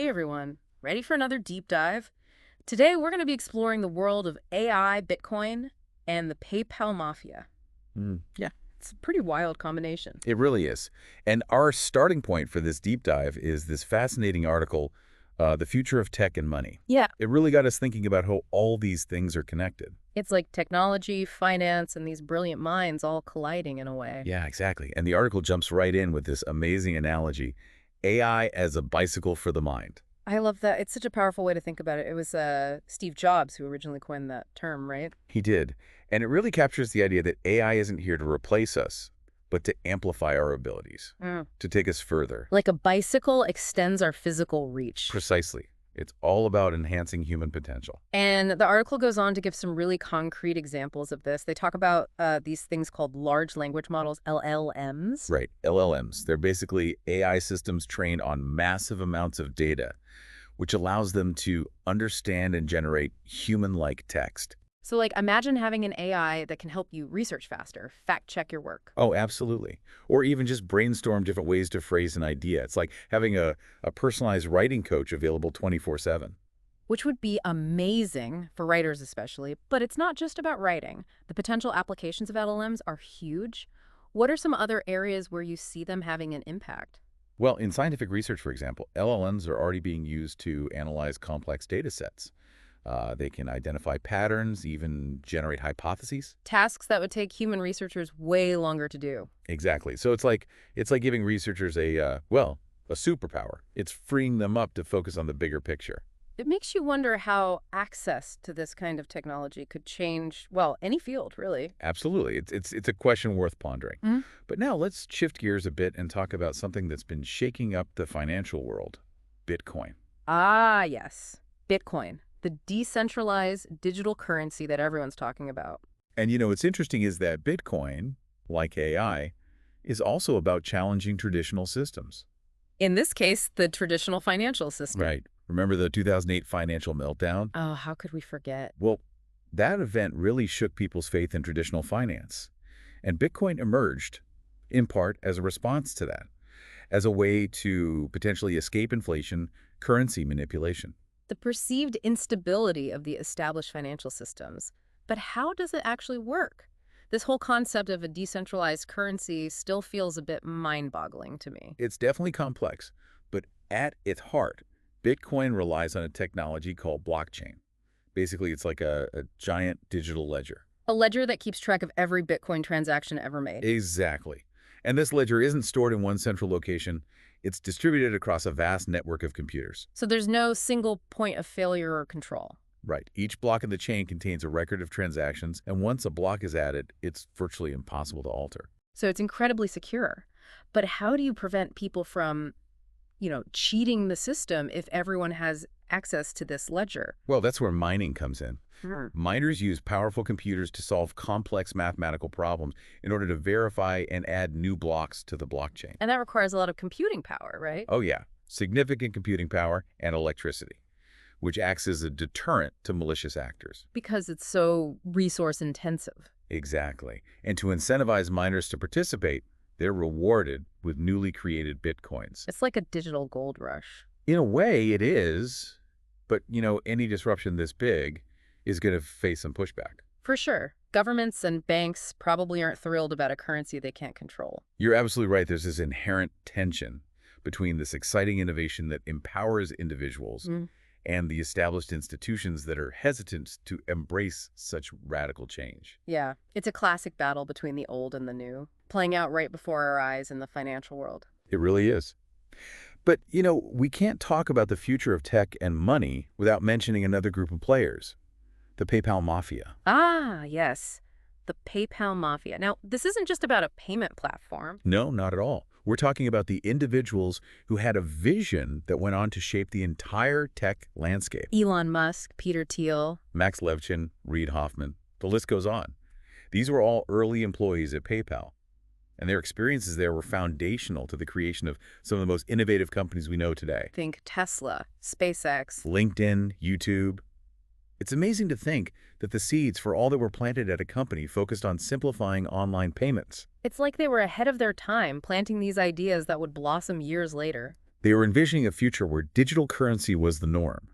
Hey everyone, ready for another deep dive? Today we're going to be exploring the world of AI, Bitcoin, and the PayPal mafia. Yeah, It's a pretty wild combination. it really is. And our starting point for this deep dive is this fascinating article, The Future of Tech and Money. Yeah, It really got us thinking about how all these things are connected. it's like technology, finance, and these brilliant minds all colliding in a way. Yeah, exactly. And the article jumps right in with this amazing analogy, AI as a bicycle for the mind. I love that. It's such a powerful way to think about it. It was Steve Jobs who originally coined that term, right? He did. And it really captures the idea that AI isn't here to replace us, but to amplify our abilities, Mm. to take us further. Like a bicycle extends our physical reach. Precisely. It's all about enhancing human potential. And the article goes on to give some really concrete examples of this. They talk about these things called large language models, LLMs. Right, LLMs. They're basically AI systems trained on massive amounts of data, which allows them to understand and generate human-like text. So, like, imagine having an AI that can help you research faster, fact check your work, Oh, absolutely. Or even just brainstorm different ways to phrase an idea. It's like having a personalized writing coach available 24/7. which would be amazing for writers, especially. But it's not just about writing. The potential applications of LLMs are huge. What are some other areas where you see them having an impact? Well, in scientific research, for example, LLMs are already being used to analyze complex data sets. They can identify patterns, even generate hypotheses. Tasks that would take human researchers way longer to do. Exactly. So it's like giving researchers a superpower. It's freeing them up to focus on the bigger picture. It makes you wonder how access to this kind of technology could change, well, any field, really. Absolutely. It's a question worth pondering. Mhm. But now let's shift gears a bit and talk about something that's been shaking up the financial world, Bitcoin. Ah, yes. Bitcoin, the decentralized digital currency that everyone's talking about. And what's interesting is that Bitcoin, like AI, is also about challenging traditional systems. In this case, the traditional financial system. Right. Remember the 2008 financial meltdown? Oh, how could we forget? Well, that event really shook people's faith in traditional finance. And Bitcoin emerged, in part, as a response to that, as a way to potentially escape inflation, currency manipulation. The perceived instability of the established financial systems. But how does it actually work? This whole concept of a decentralized currency still feels a bit mind-boggling to me. It's definitely complex, but at its heart, Bitcoin relies on a technology called blockchain. Basically, it's like a giant digital ledger. A ledger that keeps track of every Bitcoin transaction ever made. Exactly. And this ledger isn't stored in one central location. It's distributed across a vast network of computers. So there's no single point of failure or control. Right. Each block in the chain contains a record of transactions, and once a block is added, it's virtually impossible to alter. So it's incredibly secure. But how do you prevent people from, cheating the system if everyone has access to this ledger? Well, that's where mining comes in. Hmm. Miners use powerful computers to solve complex mathematical problems in order to verify and add new blocks to the blockchain. And that requires a lot of computing power, right? Oh yeah, significant computing power and electricity, which acts as a deterrent to malicious actors. Because it's so resource intensive. Exactly. And to incentivize miners to participate, they're rewarded with newly created bitcoins. It's like a digital gold rush. In a way, it is, but any disruption this big is going to face some pushback. For sure. Governments and banks probably aren't thrilled about a currency they can't control. You're absolutely right. There's this inherent tension between this exciting innovation that empowers individuals and the established institutions that are hesitant to embrace such radical change. Yeah, it's a classic battle between the old and the new, playing out right before our eyes in the financial world. It really is. But, we can't talk about the future of tech and money without mentioning another group of players, the PayPal Mafia. Ah, yes, the PayPal mafia. Now, this isn't just about a payment platform. No, not at all. We're talking about the individuals who had a vision that went on to shape the entire tech landscape. Elon Musk, Peter Thiel. Max Levchin, Reid Hoffman, the list goes on. These were all early employees at PayPal, and their experiences there were foundational to the creation of some of the most innovative companies we know today. Think Tesla, SpaceX. LinkedIn, YouTube. It's amazing to think that the seeds for all that were planted at a company focused on simplifying online payments. It's like they were ahead of their time, planting these ideas that would blossom years later. They were envisioning a future where digital currency was the norm.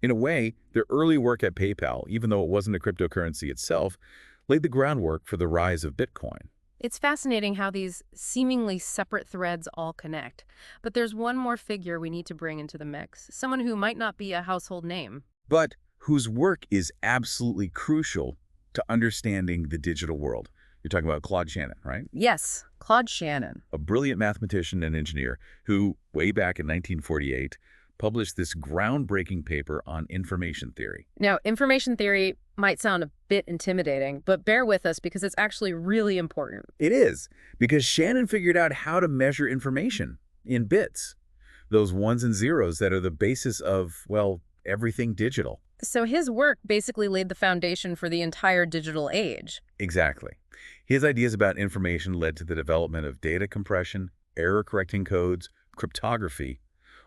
In a way, their early work at PayPal, even though it wasn't a cryptocurrency itself, laid the groundwork for the rise of Bitcoin. It's fascinating how these seemingly separate threads all connect. But there's one more figure we need to bring into the mix, someone who might not be a household name. But whose work is absolutely crucial to understanding the digital world. You're talking about Claude Shannon, right? Yes, Claude Shannon. A brilliant mathematician and engineer who, way back in 1948, published this groundbreaking paper on information theory. Now, information theory might sound a bit intimidating, but bear with us because it's actually really important. It is, because Shannon figured out how to measure information in bits, those ones and zeros that are the basis of, well, everything digital. So his work basically laid the foundation for the entire digital age. Exactly. His ideas about information led to the development of data compression, error-correcting codes, cryptography,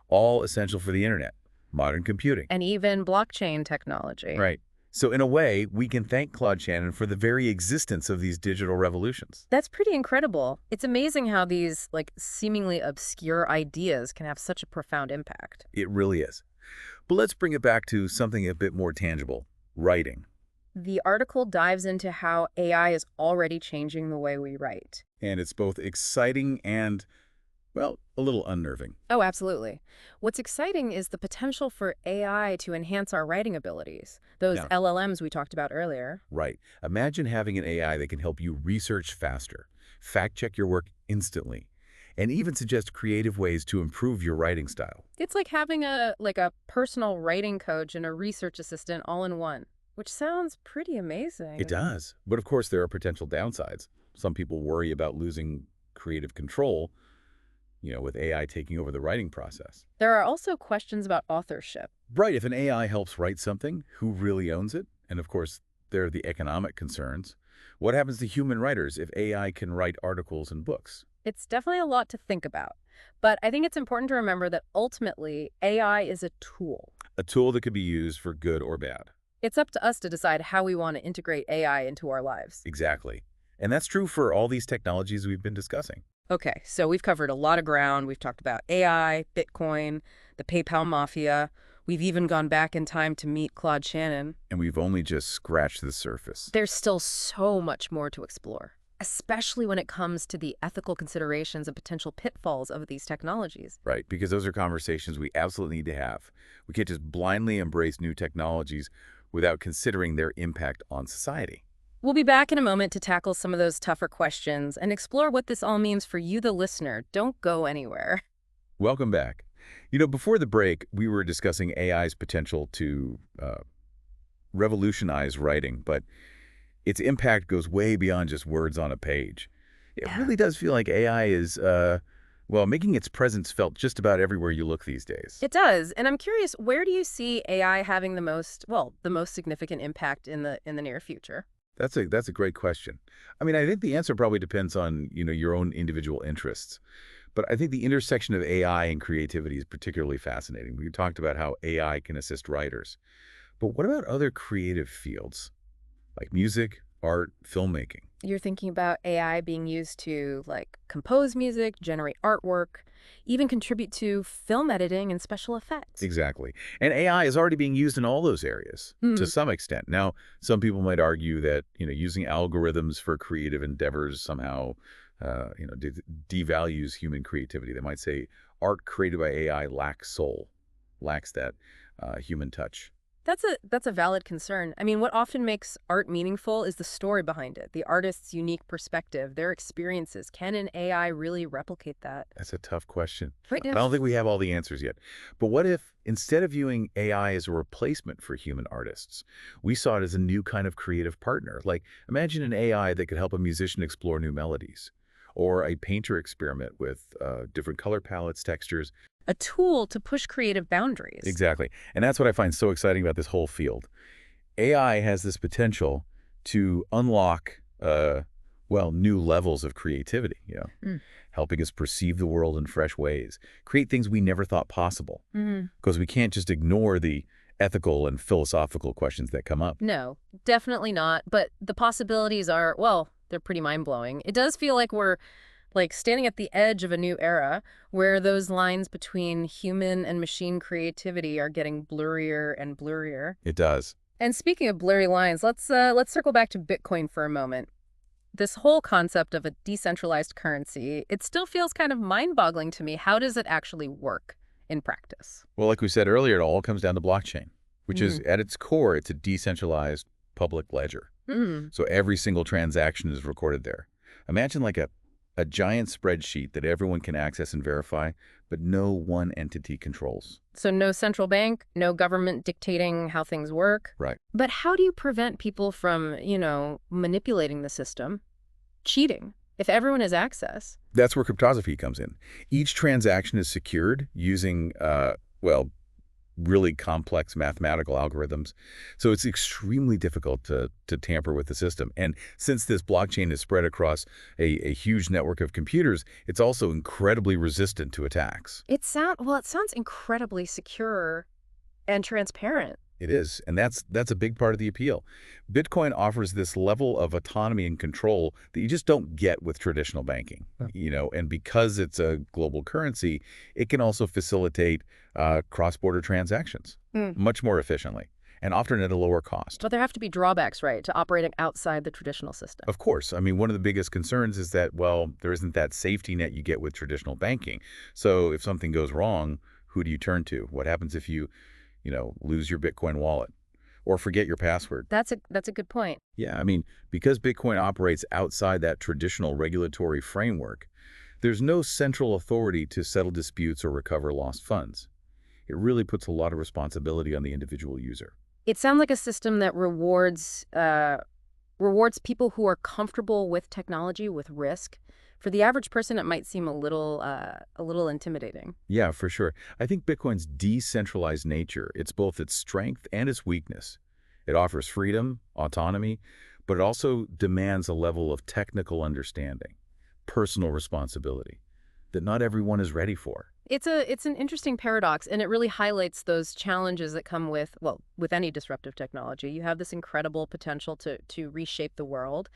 all essential for the internet, modern computing. And even blockchain technology. Right. So in a way, we can thank Claude Shannon for the very existence of these digital revolutions. That's pretty incredible. It's amazing how these, seemingly obscure ideas can have such a profound impact. It really is. But let's bring it back to something a bit more tangible, writing. The article dives into how AI is already changing the way we write. And it's both exciting and, well, a little unnerving. Oh, absolutely. What's exciting is the potential for AI to enhance our writing abilities. Those Yeah. LLMs we talked about earlier. Right. Imagine having an AI that can help you research faster, fact-check your work instantly, and even suggest creative ways to improve your writing style. It's like having a personal writing coach and a research assistant all in one, which sounds pretty amazing. It does. But of course, there are potential downsides. Some people worry about losing creative control, with AI taking over the writing process. There are also questions about authorship. Right. If an AI helps write something, who really owns it? And of course, there are the economic concerns. What happens to human writers if AI can write articles and books? It's definitely a lot to think about. But I think it's important to remember that ultimately, AI is a tool. A tool that could be used for good or bad. It's up to us to decide how we want to integrate AI into our lives. Exactly. And that's true for all these technologies we've been discussing. Okay, so we've covered a lot of ground. We've talked about AI, Bitcoin, the PayPal mafia. We've even gone back in time to meet Claude Shannon. And we've only just scratched the surface. There's still so much more to explore, especially when it comes to the ethical considerations and potential pitfalls of these technologies. Right, because those are conversations we absolutely need to have. We can't just blindly embrace new technologies without considering their impact on society. We'll be back in a moment to tackle some of those tougher questions and explore what this all means for you, the listener. Don't go anywhere. Welcome back. Before the break, we were discussing AI's potential to revolutionize writing, but its impact goes way beyond just words on a page. It really does feel like AI is, making its presence felt just about everywhere you look these days. It does. And I'm curious, where do you see AI having the most significant impact in the near future? That's a great question. I mean, I think the answer probably depends on, your own individual interests. But I think the intersection of AI and creativity is particularly fascinating. We talked about how AI can assist writers. But what about other creative fields, like music, art, filmmaking? You're thinking about AI being used to, compose music, generate artwork, even contribute to film editing and special effects. Exactly. And AI is already being used in all those areas to some extent. Now, some people might argue that, using algorithms for creative endeavors somehow, devalues human creativity. They might say art created by AI lacks soul, lacks that human touch. That's a valid concern. I mean, what often makes art meaningful is the story behind it, the artist's unique perspective, their experiences. Can an AI really replicate that? That's a tough question. Right I now. don't think we have all the answers yet. But what if, instead of viewing AI as a replacement for human artists, we saw it as a new kind of creative partner? Like, imagine an AI that could help a musician explore new melodies, or a painter experiment with different color palettes, textures. A tool to push creative boundaries. Exactly. And that's what I find so exciting about this whole field. AI has this potential to unlock, new levels of creativity, helping us perceive the world in fresh ways, create things we never thought possible. Because we can't just ignore the ethical and philosophical questions that come up. No, definitely not. But the possibilities are, they're pretty mind-blowing. It does feel like we're like standing at the edge of a new era where those lines between human and machine creativity are getting blurrier and blurrier. It does. And speaking of blurry lines, let's circle back to Bitcoin for a moment. This whole concept of a decentralized currency, it still feels kind of mind-boggling to me. How does it actually work in practice? Well, like we said earlier, it all comes down to blockchain, which is Mm. at its core, it's a decentralized public ledger. Mm. So every single transaction is recorded there. Imagine like a giant spreadsheet that everyone can access and verify, but no one entity controls. So no central bank, no government dictating how things work. Right. But how do you prevent people from, manipulating the system, cheating, if everyone has access? That's where cryptography comes in. Each transaction is secured using, well, really complex mathematical algorithms. So it's extremely difficult to tamper with the system. And since this blockchain is spread across a huge network of computers, it's also incredibly resistant to attacks. It sounds incredibly secure and transparent. It is, and that's a big part of the appeal. Bitcoin offers this level of autonomy and control that you just don't get with traditional banking. And because it's a global currency, it can also facilitate cross-border transactions Mm. much more efficiently and often at a lower cost. But there have to be drawbacks, right, to operating outside the traditional system. Of course, I mean, one of the biggest concerns is that, well, there isn't that safety net you get with traditional banking. So if something goes wrong, who do you turn to? What happens if you lose your Bitcoin wallet or forget your password? That's a good point. Yeah, I mean, because Bitcoin operates outside that traditional regulatory framework, there's no central authority to settle disputes or recover lost funds. It really puts a lot of responsibility on the individual user. It sounds like a system that rewards people who are comfortable with technology, with risk. For the average person, it might seem a little intimidating. Yeah, for sure. I think Bitcoin's decentralized nature, it's both its strength and its weakness. It offers freedom, autonomy, but it also demands a level of technical understanding, personal responsibility that not everyone is ready for. It's an interesting paradox, and it really highlights those challenges that come with any disruptive technology. You have this incredible potential to reshape the world,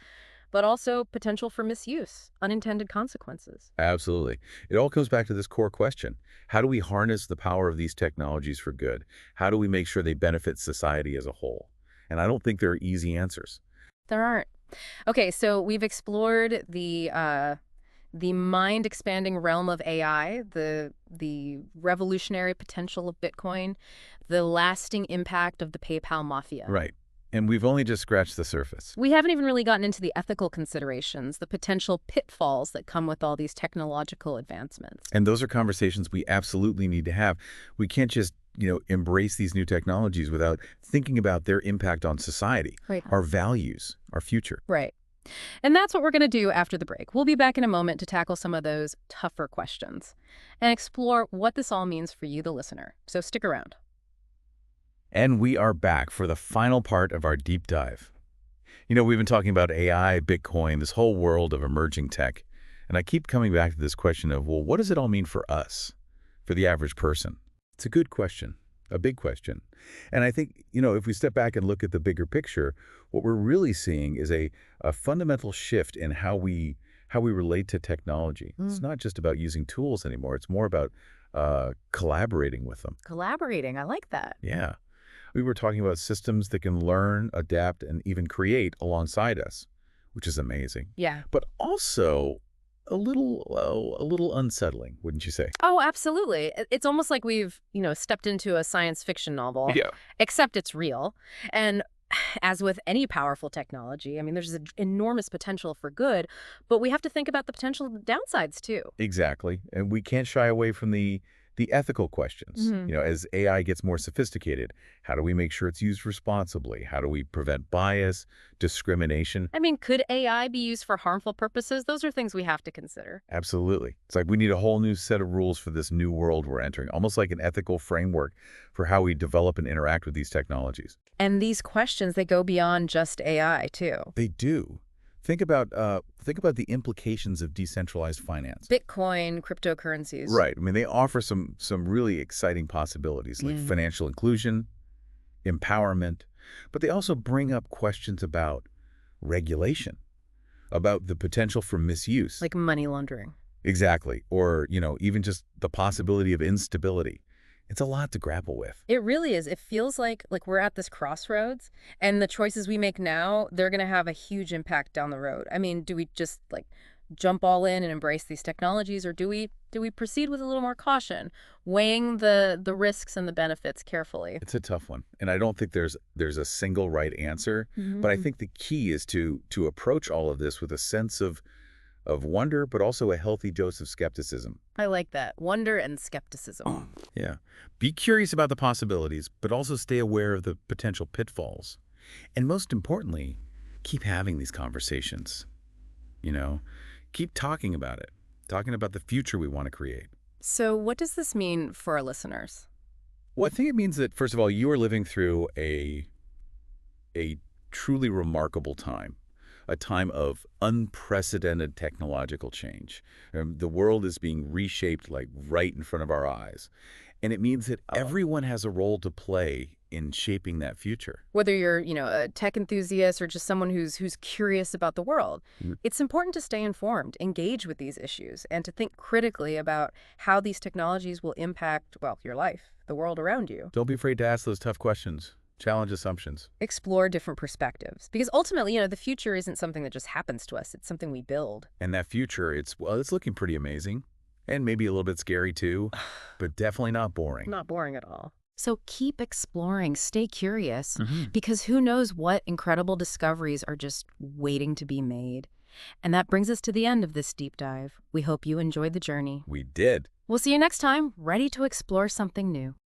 but also potential for misuse, unintended consequences. Absolutely. It all comes back to this core question. How do we harness the power of these technologies for good? How do we make sure they benefit society as a whole? And I don't think there are easy answers. There aren't. Okay, so we've explored the mind-expanding realm of AI, the revolutionary potential of Bitcoin, the lasting impact of the PayPal mafia. Right. And we've only just scratched the surface. We haven't even really gotten into the ethical considerations, the potential pitfalls that come with all these technological advancements. And those are conversations we absolutely need to have. We can't just embrace these new technologies without thinking about their impact on society, Right. our values, our future. Right. And that's what we're going to do after the break. We'll be back in a moment to tackle some of those tougher questions and explore what this all means for you, the listener. So stick around. And we are back for the final part of our deep dive. We've been talking about AI, Bitcoin, this whole world of emerging tech. And I keep coming back to this question of, well, what does it all mean for us, for the average person? It's a good question, a big question. And I think, if we step back and look at the bigger picture, what we're really seeing is a fundamental shift in how we relate to technology. It's not just about using tools anymore. It's more about collaborating with them. Collaborating, I like that. Yeah. We were talking about systems that can learn, adapt, and even create alongside us, which is amazing. Yeah. But also a little unsettling, wouldn't you say? Oh, absolutely. It's almost like we've, stepped into a science fiction novel, Yeah. except it's real. And as with any powerful technology, I mean, there's an enormous potential for good, but we have to think about the potential downsides too. Exactly. And we can't shy away from the ethical questions. Mhm. As AI gets more sophisticated, how do we make sure it's used responsibly? How do we prevent bias, discrimination? I mean, could AI be used for harmful purposes? Those are things we have to consider. Absolutely. It's like we need a whole new set of rules for this new world we're entering, almost like an ethical framework for how we develop and interact with these technologies. And these questions, they go beyond just AI too. They do. Think about the implications of decentralized finance. Bitcoin, cryptocurrencies. Right. I mean, they offer some really exciting possibilities like Yeah. financial inclusion, empowerment, but they also bring up questions about regulation, about the potential for misuse. Like money laundering. Exactly. Or, even just the possibility of instability. It's a lot to grapple with. It really is. It feels like we're at this crossroads, and the choices we make now, they're going to have a huge impact down the road. I mean, do we just like jump all in and embrace these technologies, or do we proceed with a little more caution, weighing the risks and the benefits carefully? It's a tough one. And I don't think there's a single right answer, but I Hmm. think the key is to approach all of this with a sense of wonder, but also a healthy dose of skepticism. I like that. Wonder and skepticism. Yeah. Be curious about the possibilities, but also stay aware of the potential pitfalls. And most importantly, keep having these conversations. You know, keep talking about it, talking about the future we want to create. So what does this mean for our listeners? Well, I think it means that, first of all, you are living through a truly remarkable time, a time of unprecedented technological change. The world is being reshaped like right in front of our eyes. And it means that everyone has a role to play in shaping that future. Whether you're, a tech enthusiast or just someone who's curious about the world, Mm. it's important to stay informed, engage with these issues, and to think critically about how these technologies will impact, well, your life, the world around you. Don't be afraid to ask those tough questions. Challenge assumptions. Explore different perspectives. Because ultimately, the future isn't something that just happens to us. It's something we build. And that future, it's looking pretty amazing. And maybe a little bit scary too, but definitely not boring. Not boring at all. So keep exploring, stay curious, Hmm. because who knows what incredible discoveries are just waiting to be made. And that brings us to the end of this deep dive. We hope you enjoyed the journey. We did. We'll see you next time, ready to explore something new.